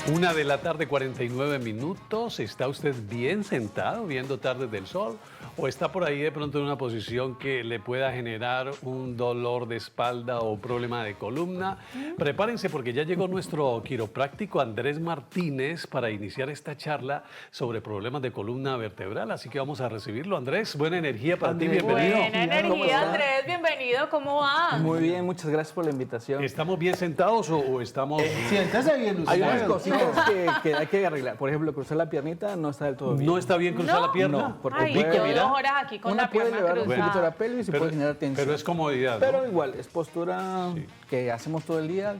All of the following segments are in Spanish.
1 de la tarde, 49 minutos. ¿Está usted bien sentado viendo Tardes del Sol? ¿O está por ahí de pronto en una posición que le pueda generar un dolor de espalda o problema de columna? Prepárense porque ya llegó nuestro quiropráctico Andrés Martínez para iniciar esta charla sobre problemas de columna vertebral. Así que vamos a recibirlo. Andrés, buena energía para ti, bienvenido. Buena energía, Andrés, bienvenido, ¿cómo va? Muy bien, muchas gracias por la invitación. ¿Estamos bien sentados o estamos...? Siéntese bien, Hay unas usted. cositas que hay que arreglar. Por ejemplo, cruzar la piernita no está del todo bien. ¿No está bien cruzar ¿No? la pierna? No, porque Ay, puede- yo mira. 2 horas aquí con Una la puede pierna elevar un poquito cruzada. la pelvis y puede generar tensión. Pero es comodidad, ¿no? Pero igual, es postura que hacemos todo el día,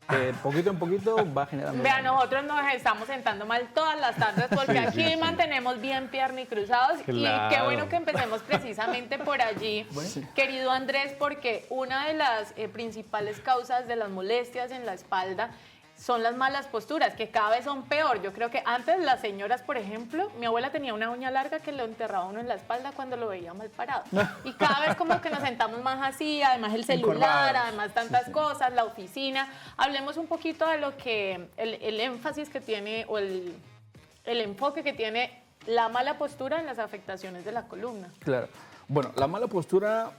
que poquito en poquito va generando... Vea, nosotros nos estamos sentando mal todas las tardes porque aquí mantenemos bien pierna y cruzados. Y Claro. qué bueno que empecemos precisamente por allí, querido Andrés, porque una de las principales causas de las molestias en la espalda son las malas posturas, que cada vez son peor. Yo creo que antes las señoras, por ejemplo, mi abuela tenía una uña larga que lo enterraba uno en la espalda cuando lo veía mal parado. Y cada vez como que nos sentamos más así, además el celular, Encorvados. además tantas cosas, la oficina. Hablemos un poquito de lo que, el énfasis que tiene o el enfoque que tiene la mala postura en las afectaciones de la columna. Claro. Bueno, la mala postura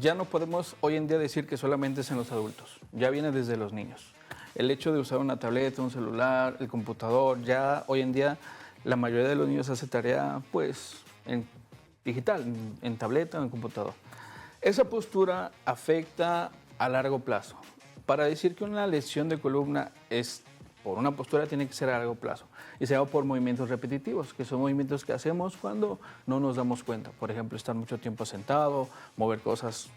ya no podemos hoy en día decir que solamente es en los adultos, ya viene desde los niños. El hecho de usar una tableta, un celular, el computador, ya hoy en día la mayoría de los niños hace tarea pues en digital, en tableta o en computador. Esa postura afecta a largo plazo. Para decir que una lesión de columna es por una postura tiene que ser a largo plazo y se va por movimientos repetitivos, que son movimientos que hacemos cuando no nos damos cuenta. Por ejemplo, estar mucho tiempo sentado, mover cosas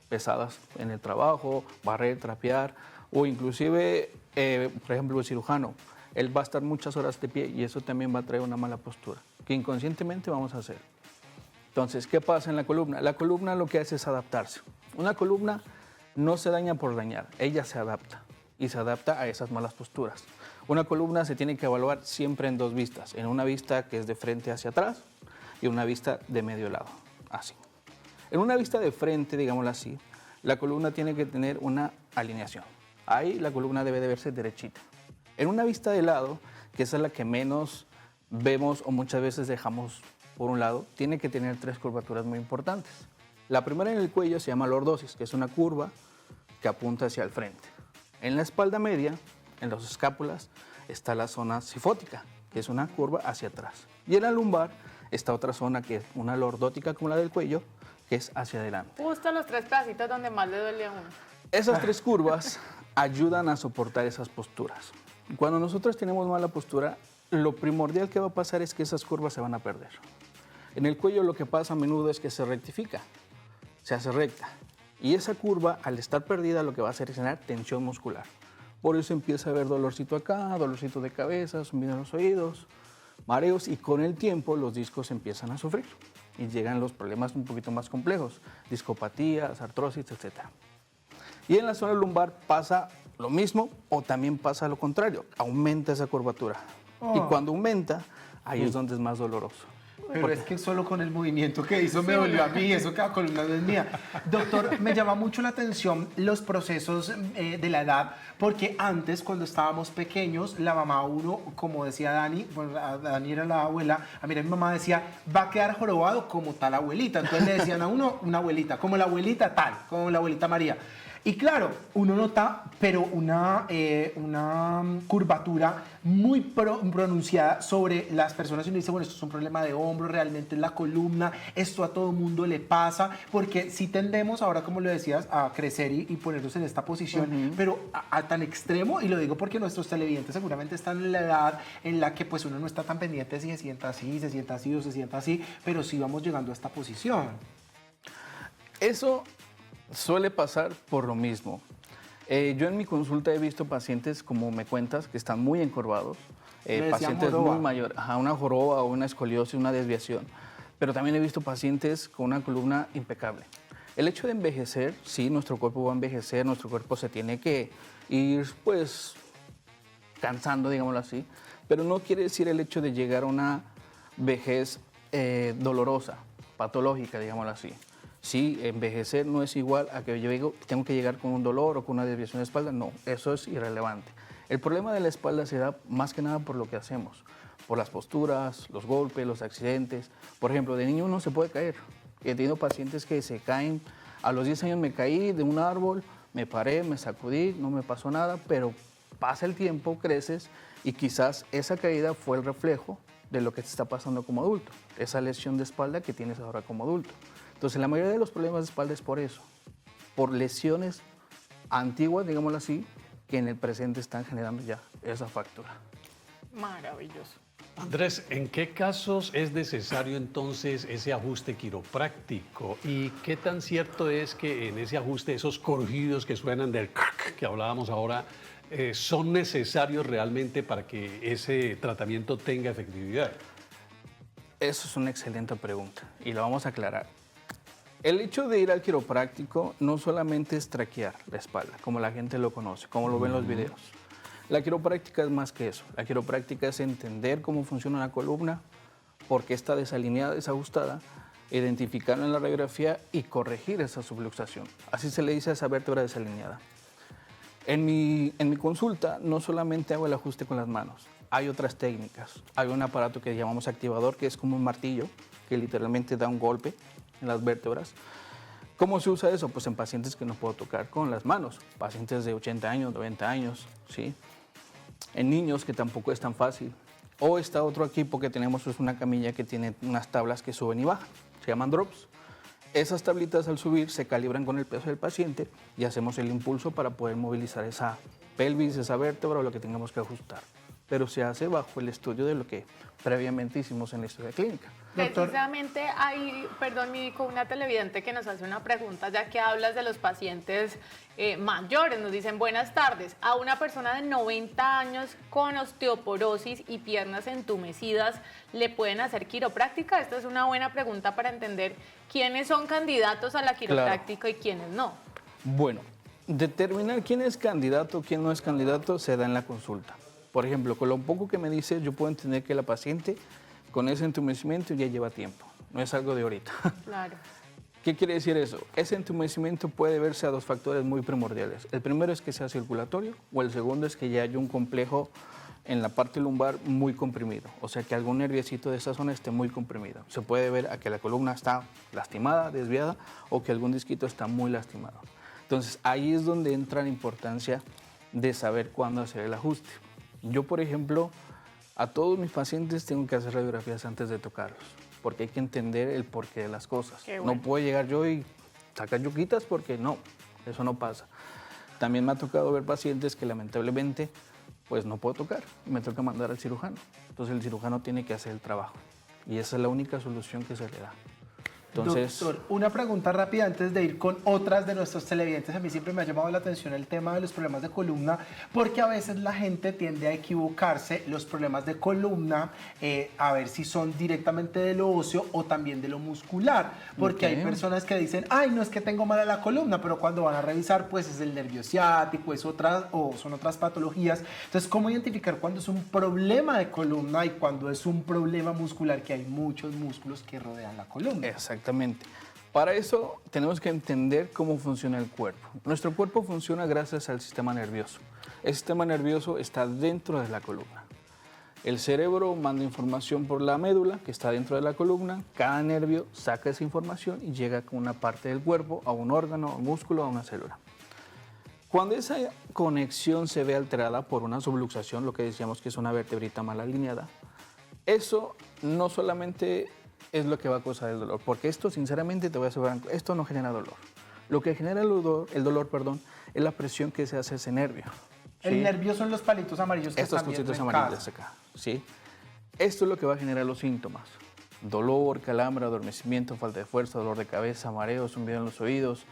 pesadas en el trabajo, barrer, trapear, o inclusive, por ejemplo, el cirujano, él va a estar muchas horas de pie y eso también va a traer una mala postura, que inconscientemente vamos a hacer. Entonces, ¿qué pasa en la columna? La columna lo que hace es adaptarse. Una columna no se daña por dañar, ella se adapta y se adapta a esas malas posturas. Una columna se tiene que evaluar siempre en dos vistas, en una vista que es de frente hacia atrás y una vista de medio lado, así. En una vista de frente, digámoslo así, la columna tiene que tener una alineación. Ahí la columna debe de verse derechita. En una vista de lado, que esa es la que menos vemos o muchas veces dejamos por un lado, tiene que tener 3 curvaturas muy importantes. La primera en el cuello se llama lordosis, que es una curva que apunta hacia el frente. En la espalda media, en las escápulas, está la zona sifótica, que es una curva hacia atrás. Y en la lumbar está otra zona que es una lordótica como la del cuello, que es hacia adelante. Justo los 3 pedacitos donde más le duele a uno. Esas 3 curvas ayudan a soportar esas posturas. Cuando nosotros tenemos mala postura, lo primordial que va a pasar es que esas curvas se van a perder. En el cuello lo que pasa a menudo es que se rectifica, se hace recta. Y esa curva, al estar perdida, lo que va a hacer es generar tensión muscular. Por eso empieza a haber dolorcito acá, dolorcito de cabeza, zumbido en los oídos, mareos, y con el tiempo los discos empiezan a sufrir. Y llegan los problemas un poquito más complejos, discopatías, artrosis, etc. Y en la zona lumbar pasa lo mismo o también pasa lo contrario, aumenta esa curvatura. Y cuando aumenta, ahí es donde es más doloroso. Pero es que solo con el movimiento que hizo me dolió a mí, eso que la columna no es mía. Doctor, me llama mucho la atención los procesos de la edad, porque antes, cuando estábamos pequeños, la mamá uno, como decía Dani, bueno, Dani era la abuela, a mí mi mamá decía, va a quedar jorobado como tal abuelita. Entonces le decían a uno, una abuelita, como la abuelita tal, como la abuelita María. Y claro, uno nota, pero una curvatura muy pronunciada sobre las personas y uno dice, bueno, esto es un problema de hombro, realmente es la columna, esto a todo mundo le pasa, porque si tendemos ahora, como lo decías, a crecer y ponernos en esta posición, pero a tan extremo, y lo digo porque nuestros televidentes seguramente están en la edad en la que pues uno no está tan pendiente si se sienta así, se sienta así o se sienta así, pero sí vamos llegando a esta posición. Eso suele pasar por lo mismo. Yo en mi consulta he visto pacientes, como me cuentas, que están muy encorvados, pacientes joroba. muy mayores, una joroba o una escoliosis, una desviación, pero también he visto pacientes con una columna impecable. El hecho de envejecer, sí, nuestro cuerpo va a envejecer, nuestro cuerpo se tiene que ir, pues, cansando, digámoslo así, pero no quiere decir el hecho de llegar a una vejez dolorosa, patológica, digámoslo así. Sí, envejecer no es igual a que yo tengo que llegar con un dolor o con una desviación de espalda. No, eso es irrelevante. El problema de la espalda se da más que nada por lo que hacemos, por las posturas, los golpes, los accidentes. Por ejemplo, de niño uno se puede caer. He tenido pacientes que se caen. A los 10 años me caí de un árbol, me paré, me sacudí, no me pasó nada, pero pasa el tiempo, creces y quizás esa caída fue el reflejo de lo que te está pasando como adulto, esa lesión de espalda que tienes ahora como adulto. Entonces, la mayoría de los problemas de espalda es por eso, por lesiones antiguas, digámoslo así, que en el presente están generando ya esa fractura. Maravilloso. Andrés, ¿en qué casos es necesario entonces ese ajuste quiropráctico? ¿Y qué tan cierto es que en ese ajuste esos crujidos que suenan del que hablábamos ahora son necesarios realmente para que ese tratamiento tenga efectividad? Eso es una excelente pregunta y lo vamos a aclarar. El hecho de ir al quiropráctico no solamente es traquear la espalda, como la gente lo conoce, como lo ven en los videos. La quiropráctica es más que eso. La quiropráctica es entender cómo funciona la columna, por qué está desalineada, desajustada, identificarla en la radiografía y corregir esa subluxación. Así se le dice a esa vértebra desalineada. En mi consulta no solamente hago el ajuste con las manos, hay otras técnicas. Hay un aparato que llamamos activador, que es como un martillo, que literalmente da un golpe en las vértebras. ¿Cómo se usa eso? Pues en pacientes que no puedo tocar con las manos, pacientes de 80 años, 90 años, ¿sí? En niños que tampoco es tan fácil. O está otro equipo que tenemos, es una camilla que tiene unas tablas que suben y bajan, se llaman drops. Esas tablitas al subir se calibran con el peso del paciente y hacemos el impulso para poder movilizar esa pelvis, esa vértebra o lo que tengamos que ajustar. Pero se hace bajo el estudio de lo que previamente hicimos en la historia clínica. Doctor. Precisamente hay, perdón, una televidente que nos hace una pregunta, ya que hablas de los pacientes mayores. Nos dicen, buenas tardes, a una persona de 90 años con osteoporosis y piernas entumecidas, ¿le pueden hacer quiropráctica? Esta es una buena pregunta para entender quiénes son candidatos a la quiropráctica y quiénes no. Bueno, determinar quién es candidato o quién no es candidato se da en la consulta. Por ejemplo, con lo poco que me dices, yo puedo entender que la paciente con ese entumecimiento ya lleva tiempo, no es algo de ahorita. Claro. ¿Qué quiere decir eso? Ese entumecimiento puede deberse a dos factores muy primordiales. El primero es que sea circulatorio o el segundo es que ya haya un complejo en la parte lumbar muy comprimido, o sea que algún nerviecito de esa zona esté muy comprimido. Se puede ver a que la columna está lastimada, desviada o que algún disquito está muy lastimado. Entonces ahí es donde entra la importancia de saber cuándo hacer el ajuste. Yo, por ejemplo, a todos mis pacientes tengo que hacer radiografías antes de tocarlos, porque hay que entender el porqué de las cosas. Bueno. No puedo llegar yo y sacar yuquitas porque no, eso no pasa. También me ha tocado ver pacientes que lamentablemente pues no puedo tocar, me toca mandar al cirujano. Entonces el cirujano tiene que hacer el trabajo y esa es la única solución que se le da. Entonces, Doctor, una pregunta rápida antes de ir con otras de nuestros televidentes. A mí siempre me ha llamado la atención el tema de los problemas de columna, porque a veces la gente tiende a equivocarse los problemas de columna, a ver si son directamente de lo óseo o también de lo muscular, porque hay personas que dicen, ay, no es que tengo mala la columna, pero cuando van a revisar, pues es el nervio ciático, es otra, o son otras patologías. Entonces, ¿cómo identificar cuándo es un problema de columna y cuándo es un problema muscular, que hay muchos músculos que rodean la columna? exactamente. Para eso tenemos que entender cómo funciona el cuerpo. Nuestro cuerpo funciona gracias al sistema nervioso. El sistema nervioso está dentro de la columna. El cerebro manda información por la médula, que está dentro de la columna. Cada nervio saca esa información y llega con una parte del cuerpo, a un órgano, a un músculo, a una célula. Cuando esa conexión se ve alterada por una subluxación, lo que decíamos que es una vertebrita mal alineada, eso no solamente es lo que va a causar el dolor, porque esto, sinceramente, te voy a asegurar, esto no genera dolor. Lo que genera el dolor, es la presión que se hace ese nervio. ¿Sí? El nervio son los palitos amarillos que Estos están viendo cositos en amarillos casa. acá, ¿sí? Esto es lo que va a generar los síntomas. Dolor, calambre, adormecimiento, falta de fuerza, dolor de cabeza, mareos, zumbido en los oídos,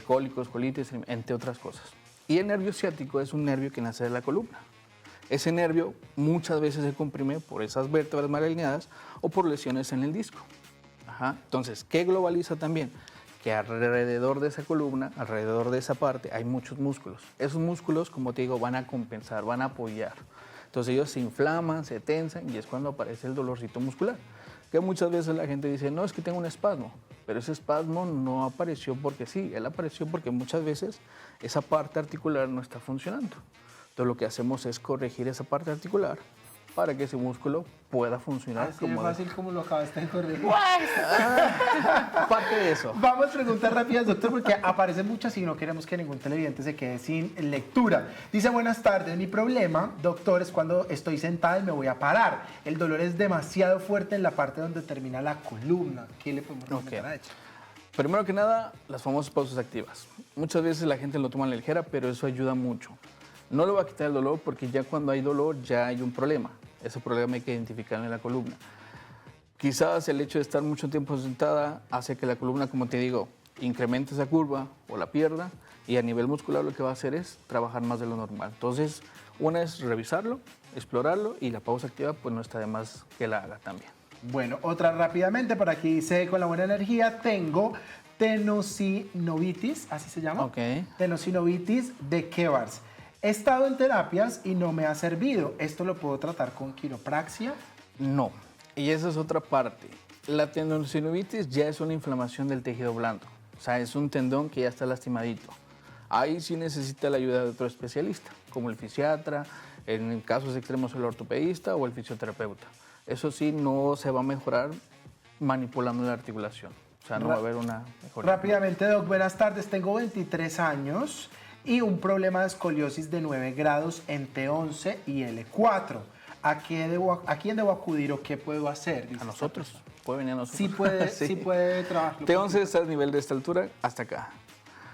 cólicos, colitis, entre otras cosas. Y el nervio ciático es un nervio que nace de la columna. Ese nervio muchas veces se comprime por esas vértebras mal alineadas o por lesiones en el disco. Entonces, ¿qué globaliza también? Que alrededor de esa columna, alrededor de esa parte, hay muchos músculos. Esos músculos, como te digo, van a compensar, van a apoyar. Entonces ellos se inflaman, se tensan y es cuando aparece el dolorcito muscular. Que muchas veces la gente dice, no, es que tengo un espasmo. Pero ese espasmo no apareció porque sí, él apareció porque muchas veces esa parte articular no está funcionando. Entonces lo que hacemos es corregir esa parte articular para que ese músculo pueda funcionar Así de como fácil como lo acabaste de corregir. parte de eso. Vamos a preguntas rápidas, doctor, porque aparecen muchas y no queremos que ningún televidente se quede sin lectura. Dice, buenas tardes, mi problema, doctor, es cuando estoy sentada y me voy a parar. El dolor es demasiado fuerte en la parte donde termina la columna. ¿Qué le podemos recomendar a ella? Primero que nada, las famosas pausas activas. Muchas veces la gente lo toma a la ligera, pero eso ayuda mucho. No le va a quitar el dolor porque ya cuando hay dolor ya hay un problema. Ese problema hay que identificarlo en la columna. Quizás el hecho de estar mucho tiempo sentada hace que la columna, como te digo, incremente esa curva o la pierda, y a nivel muscular lo que va a hacer es trabajar más de lo normal. Entonces, una es revisarlo, explorarlo, y la pausa activa pues no está de más que la haga también. Bueno, otra rápidamente, por aquí dice, con la buena energía, tengo tenosinovitis, así se llama. Ok. Tenosinovitis de Kevars. He estado en terapias y no me ha servido. ¿Esto lo puedo tratar con quiropraxia? No, y esa es otra parte. La tendinosideritis ya es una inflamación del tejido blando, o sea, es un tendón que ya está lastimadito. Ahí sí necesita la ayuda de otro especialista, como el fisiatra, en casos extremos el ortopedista o el fisioterapeuta. Eso sí, no se va a mejorar manipulando la articulación, o sea, no va a haber una mejoría. Rápidamente, doc, buenas tardes. Tengo 23 años y un problema de escoliosis de 9 grados en T11 y L4. ¿A quién debo acudir o qué puedo hacer? Dice A nosotros, puede venir a nosotros. sí puede trabajar. T11 está a nivel de esta altura hasta acá.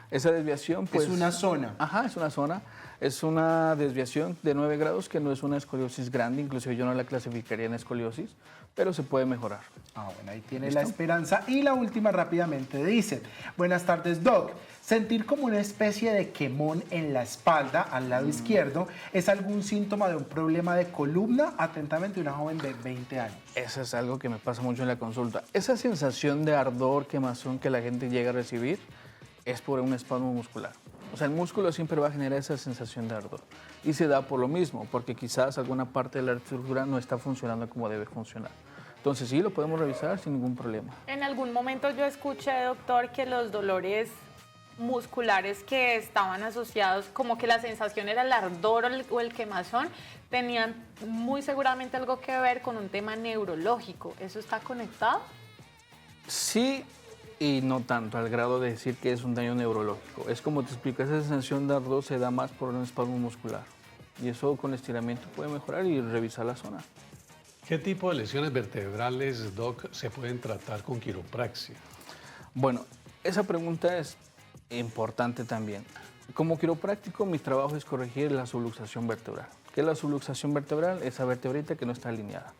Esa desviación, pues... Es una zona. Ajá, es una zona. Es una desviación de 9 grados que no es una escoliosis grande, inclusive yo no la clasificaría en escoliosis, pero se puede mejorar. Ah, bueno, ahí tiene ¿Listo? la esperanza. Y la última rápidamente dice, buenas tardes, doc. Sentir como una especie de quemón en la espalda, al lado izquierdo, ¿es algún síntoma de un problema de columna? Atentamente, una joven de 20 años. Eso es algo que me pasa mucho en la consulta. Esa sensación de ardor, quemazón que la gente llega a recibir es por un espasmo muscular. O sea, el músculo siempre va a generar esa sensación de ardor. Y se da por lo mismo, porque quizás alguna parte de la estructura no está funcionando como debe funcionar. Entonces sí, lo podemos revisar sin ningún problema. En algún momento yo escuché, doctor, que los dolores musculares que estaban asociados, como que la sensación era el ardor o el quemazón, tenían muy seguramente algo que ver con un tema neurológico. ¿Eso está conectado? Sí y no tanto, al grado de decir que es un daño neurológico. Es como te explico, esa sensación de ardor se da más por un espasmo muscular. Y eso con estiramiento puede mejorar y revisar la zona. ¿Qué tipo de lesiones vertebrales, doc, se pueden tratar con quiropraxia? Bueno, esa pregunta es importante también. Como quiropráctico, mi trabajo es corregir la subluxación vertebral. ¿Qué es la subluxación vertebral? Esa vertebrita que no está alineada.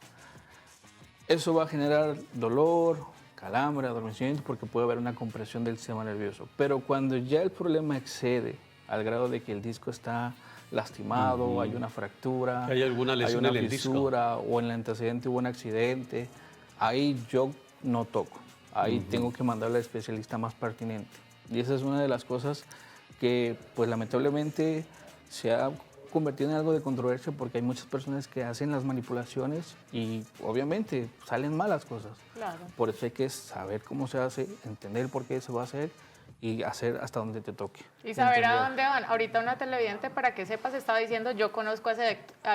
Eso va a generar dolor, calambre, adormecimiento, porque puede haber una compresión del sistema nervioso. Pero cuando ya el problema excede al grado de que el disco está lastimado, hay una fractura, ¿Hay alguna lesión hay una en el disco? fisura, o en el antecedente hubo un accidente, ahí yo no toco. Ahí tengo que mandarle al especialista más pertinente. Y esa es una de las cosas que, pues lamentablemente, se ha convertido en algo de controversia porque hay muchas personas que hacen las manipulaciones y obviamente salen malas cosas. Claro. Por eso hay que saber cómo se hace, entender por qué se va a hacer y hacer hasta donde te toque. Y saber a Entender. dónde van. Ahorita una televidente, para que sepas, estaba diciendo, yo conozco a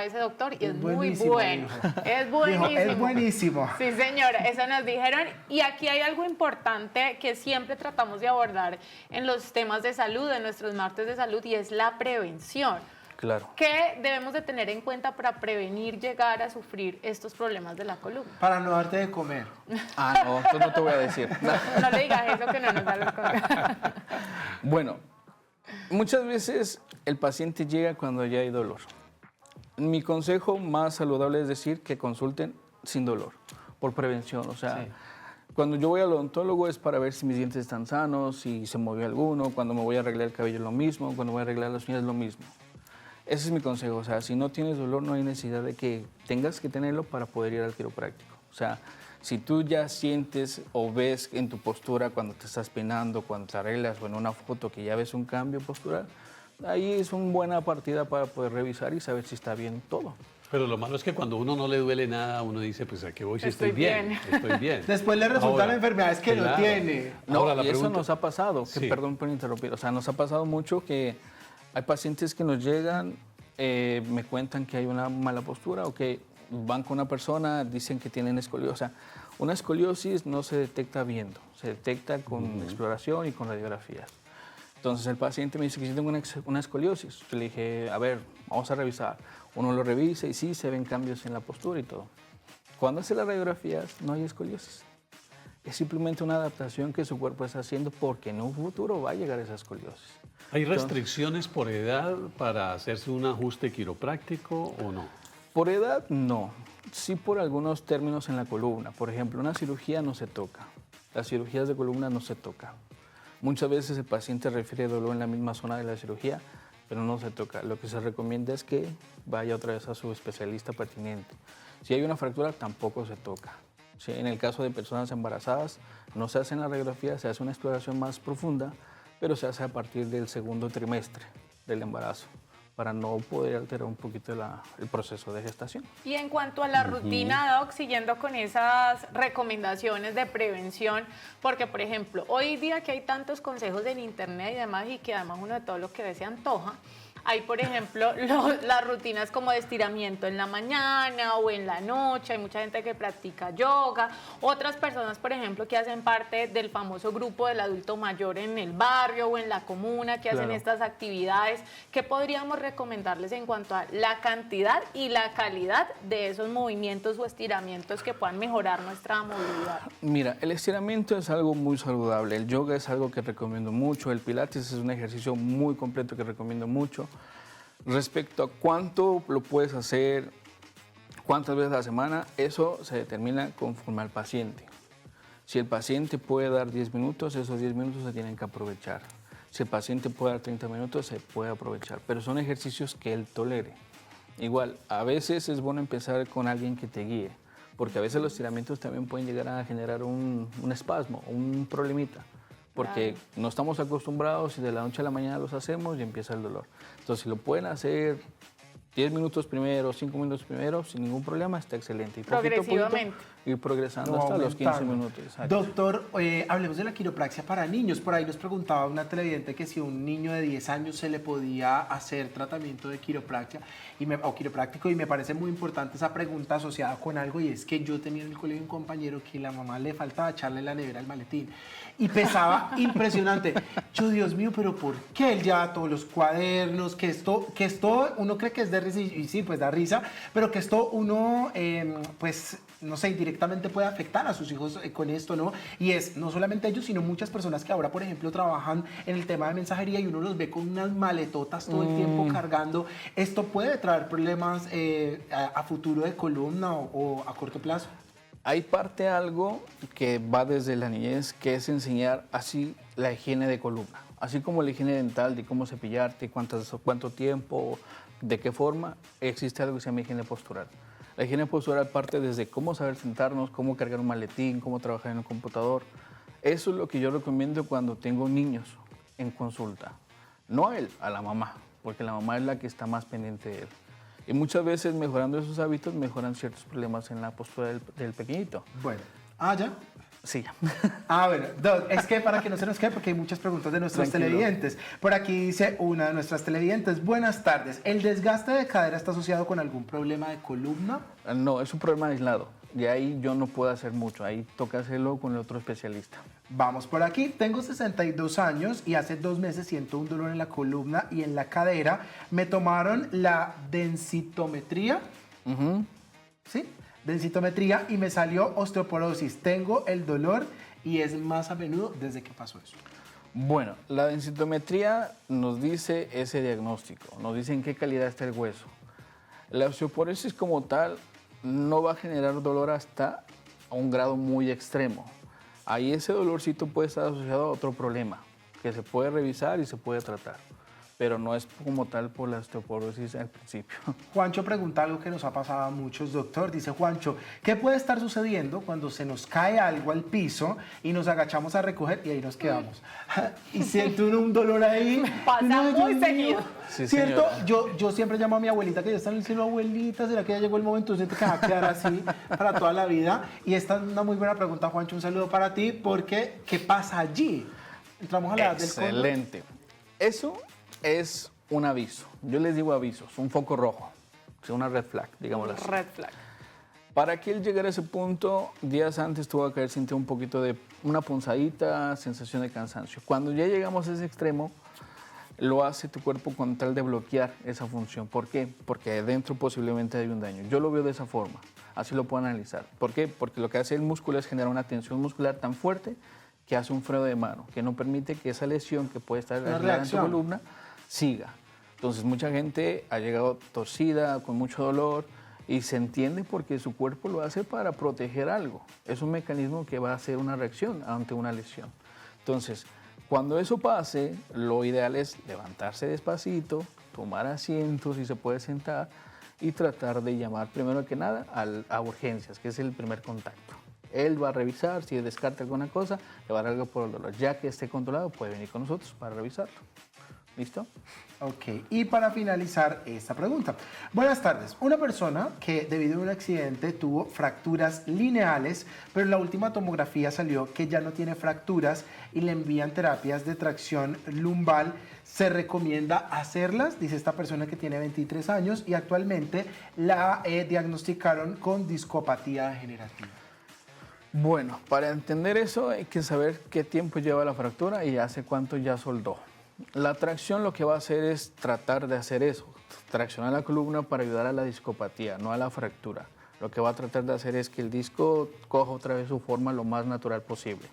ese doctor y es muy buenísimo, bueno. dijo. Es buenísimo. Dijo, es buenísimo. Sí, señora, eso nos dijeron. Y aquí hay algo importante que siempre tratamos de abordar en los temas de salud, en nuestros martes de salud, y es la prevención. Claro. ¿Qué debemos de tener en cuenta para prevenir llegar a sufrir estos problemas de la columna? Para no darte de comer. Ah, no, entonces no te voy a decir. No le digas eso que no nos da los consejos. Bueno, muchas veces el paciente llega cuando ya hay dolor. Mi consejo más saludable es decir que consulten sin dolor, por prevención. O sea, cuando yo voy al odontólogo es para ver si mis dientes están sanos, si se movió alguno, cuando me voy a arreglar el cabello es lo mismo, cuando voy a arreglar las uñas es lo mismo. Ese es mi consejo. O sea, si no tienes dolor no hay necesidad de que tengas que tenerlo para poder ir al quiropráctico. O sea, si tú ya sientes o ves en tu postura cuando te estás peinando, cuando te arreglas o en una foto que ya ves un cambio postural, ahí es una buena partida para poder revisar y saber si está bien todo. Pero lo malo es que cuando uno no le duele nada, uno dice, pues a qué voy si estoy bien. Estoy bien. Después le resultan Ahora, enfermedades que no claro. tiene. No, Ahora, la y eso pregunta- nos ha pasado, que, Sí. perdón por interrumpir, o sea, nos ha pasado mucho que hay pacientes que nos llegan me cuentan que hay una mala postura o que van con una persona, dicen que tienen escoliosis. O sea, una escoliosis no se detecta viendo, se detecta con exploración y con radiografías. Entonces el paciente me dice que sí tengo una escoliosis. Yo le dije, a ver, vamos a revisar. Uno lo revisa y sí, se ven cambios en la postura y todo. Cuando hace las radiografías no hay escoliosis. Es simplemente una adaptación que su cuerpo está haciendo porque en un futuro va a llegar esa escoliosis. ¿Hay restricciones por edad para hacerse un ajuste quiropráctico o no? Por edad, no. Sí por algunos términos en la columna. Por ejemplo, una cirugía no se toca. Las cirugías de columna no se tocan. Muchas veces el paciente refiere dolor en la misma zona de la cirugía, pero no se toca. Lo que se recomienda es que vaya otra vez a su especialista pertinente. Si hay una fractura, tampoco se toca. Sí, en el caso de personas embarazadas, no se hace en la radiografía, se hace una exploración más profunda, pero se hace a partir del segundo trimestre del embarazo, para no poder alterar un poquito el proceso de gestación. Y en cuanto a la rutina, Doc, siguiendo con esas recomendaciones de prevención, porque, por ejemplo, hoy día que hay tantos consejos en internet y demás, y que además uno de todo lo que ve se antoja, hay, por ejemplo, las rutinas como de estiramiento en la mañana o en la noche. Hay mucha gente que practica yoga. Otras personas, por ejemplo, que hacen parte del famoso grupo del adulto mayor en el barrio o en la comuna, que hacen estas actividades. ¿Qué podríamos recomendarles en cuanto a la cantidad y la calidad de esos movimientos o estiramientos que puedan mejorar nuestra movilidad? Mira, el estiramiento es algo muy saludable. El yoga es algo que recomiendo mucho. El pilates es un ejercicio muy completo que recomiendo mucho. Respecto a cuánto lo puedes hacer, cuántas veces a la semana, eso se determina conforme al paciente. Si el paciente puede dar 10 minutos, esos 10 minutos se tienen que aprovechar. Si el paciente puede dar 30 minutos, se puede aprovechar, pero son ejercicios que él tolere. Igual, a veces es bueno empezar con alguien que te guíe, porque a veces los estiramientos también pueden llegar a generar un espasmo, un problemita. Porque no estamos acostumbrados y de la noche a la mañana los hacemos y empieza el dolor. Entonces, si lo pueden hacer 10 minutos primero, 5 minutos primero, sin ningún problema, está excelente. Y progresivamente. Ir progresando hasta los 15 minutos. Exacto. Doctor, hablemos de la quiropraxia para niños. Por ahí nos preguntaba una televidente que si a un niño de 10 años se le podía hacer tratamiento de quiropraxia o quiropráctico, y me parece muy importante esa pregunta asociada con algo, y es que yo tenía en el colegio un compañero que la mamá le faltaba echarle la nevera al maletín y pesaba impresionante. Yo, Dios mío, pero ¿por qué él lleva todos los cuadernos? Que esto uno cree que es de risa, y sí, pues da risa, pero que esto uno, pues, no sé, indirectamente puede afectar a sus hijos con esto, ¿no? Y es no solamente ellos, sino muchas personas que ahora, por ejemplo, trabajan en el tema de mensajería y uno los ve con unas maletotas todo el tiempo cargando. Esto puede traer problemas a futuro de columna o a corto plazo. Hay parte algo que va desde la niñez, que es enseñar así la higiene de columna. Así como la higiene dental, de cómo cepillarte, cuánto tiempo, de qué forma, existe algo que se llama higiene postural. La higiene postural parte desde cómo saber sentarnos, cómo cargar un maletín, cómo trabajar en el computador. Eso es lo que yo recomiendo cuando tengo niños en consulta. No a él, a la mamá, porque la mamá es la que está más pendiente de él. Y muchas veces mejorando esos hábitos mejoran ciertos problemas en la postura del pequeñito. Bueno, ¿ya? Sí. Bueno, es que para que no se nos quede, porque hay muchas preguntas de nuestros televidentes. Por aquí dice una de nuestras televidentes: buenas tardes, ¿el desgaste de cadera está asociado con algún problema de columna? No, es un problema aislado. Y ahí yo no puedo hacer mucho, ahí toca hacerlo con el otro especialista. Vamos por aquí, tengo 62 años y hace 2 meses siento un dolor en la columna y en la cadera. Me tomaron la densitometría, ¿sí? Densitometría, y me salió osteoporosis. Tengo el dolor y es más a menudo desde que pasó eso. Bueno, la densitometría nos dice ese diagnóstico, nos dice en qué calidad está el hueso. La osteoporosis como tal no va a generar dolor hasta a un grado muy extremo. Ahí ese dolorcito puede estar asociado a otro problema que se puede revisar y se puede tratar, pero no es como tal por la osteoporosis al principio. Juancho pregunta algo que nos ha pasado a muchos, doctor. Dice Juancho, ¿qué puede estar sucediendo cuando se nos cae algo al piso y nos agachamos a recoger y ahí nos quedamos? Y siento un dolor ahí. Pasa muy seguido. Sí, ¿Cierto? señora. Yo siempre llamo a mi abuelita, que ya está en el cielo. Abuelita, ¿será que ya llegó el momento? Siento que va a quedar así para toda la vida. Y esta es una muy buena pregunta, Juancho. Un saludo para ti, porque ¿qué pasa allí? Entramos a la edad del cóndor. Excelente. Eso es un aviso. Yo les digo avisos, un foco rojo, o sea, una red flag, digámoslo así. Red flag. Para que él llegara a ese punto, días antes tuvo que haber sentido un poquito de una punzadita, sensación de cansancio. Cuando ya llegamos a ese extremo, lo hace tu cuerpo con tal de bloquear esa función. ¿Por qué? Porque adentro posiblemente hay un daño. Yo lo veo de esa forma, así lo puedo analizar. ¿Por qué? Porque lo que hace el músculo es generar una tensión muscular tan fuerte que hace un freno de mano, que no permite que esa lesión que puede estar en tu columna siga. Entonces mucha gente ha llegado torcida, con mucho dolor, y se entiende porque su cuerpo lo hace para proteger algo. Es un mecanismo que va a hacer una reacción ante una lesión. Entonces, cuando eso pase, lo ideal es levantarse despacito, tomar asiento si se puede sentar y tratar de llamar primero que nada a urgencias, que es el primer contacto. Él va a revisar, si descarta alguna cosa, le va a dar algo por el dolor. Ya que esté controlado, puede venir con nosotros para revisarlo. ¿Listo? Ok, y para finalizar esta pregunta. Buenas tardes. Una persona que debido a un accidente tuvo fracturas lineales, pero en la última tomografía salió que ya no tiene fracturas y le envían terapias de tracción lumbar. ¿Se recomienda hacerlas? Dice esta persona que tiene 23 años y actualmente la diagnosticaron con discopatía degenerativa. Bueno, para entender eso hay que saber qué tiempo lleva la fractura y hace cuánto ya soldó. La tracción lo que va a hacer es tratar de hacer eso, traccionar la columna para ayudar a la discopatía, no a la fractura. Lo que va a tratar de hacer es que el disco coja otra vez su forma lo más natural posible.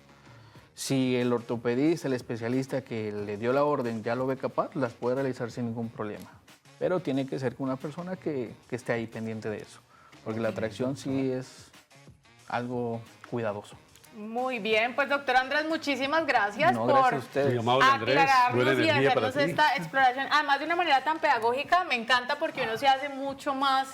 Si el ortopedista, el especialista que le dio la orden ya lo ve capaz, las puede realizar sin ningún problema. Pero tiene que ser con una persona que esté ahí pendiente de eso, porque la tracción sí es algo cuidadoso. Muy bien, pues doctor Andrés, muchísimas gracias No, por gracias a ustedes. Muy amable, Andrés. Buena aclararnos y energía para hacernos ti. esta exploración. Además de una manera tan pedagógica, me encanta porque uno se hace mucho más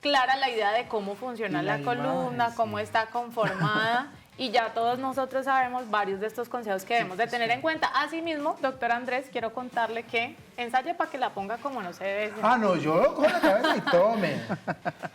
clara la idea de cómo funciona Y la la columna, imagen, cómo sí. está conformada. Y ya todos nosotros sabemos varios de estos consejos que debemos de tener en cuenta. Asimismo, doctor Andrés, quiero contarle que ensaye para que la ponga como no se debe. Ah, no, yo cojo la cabeza y tome.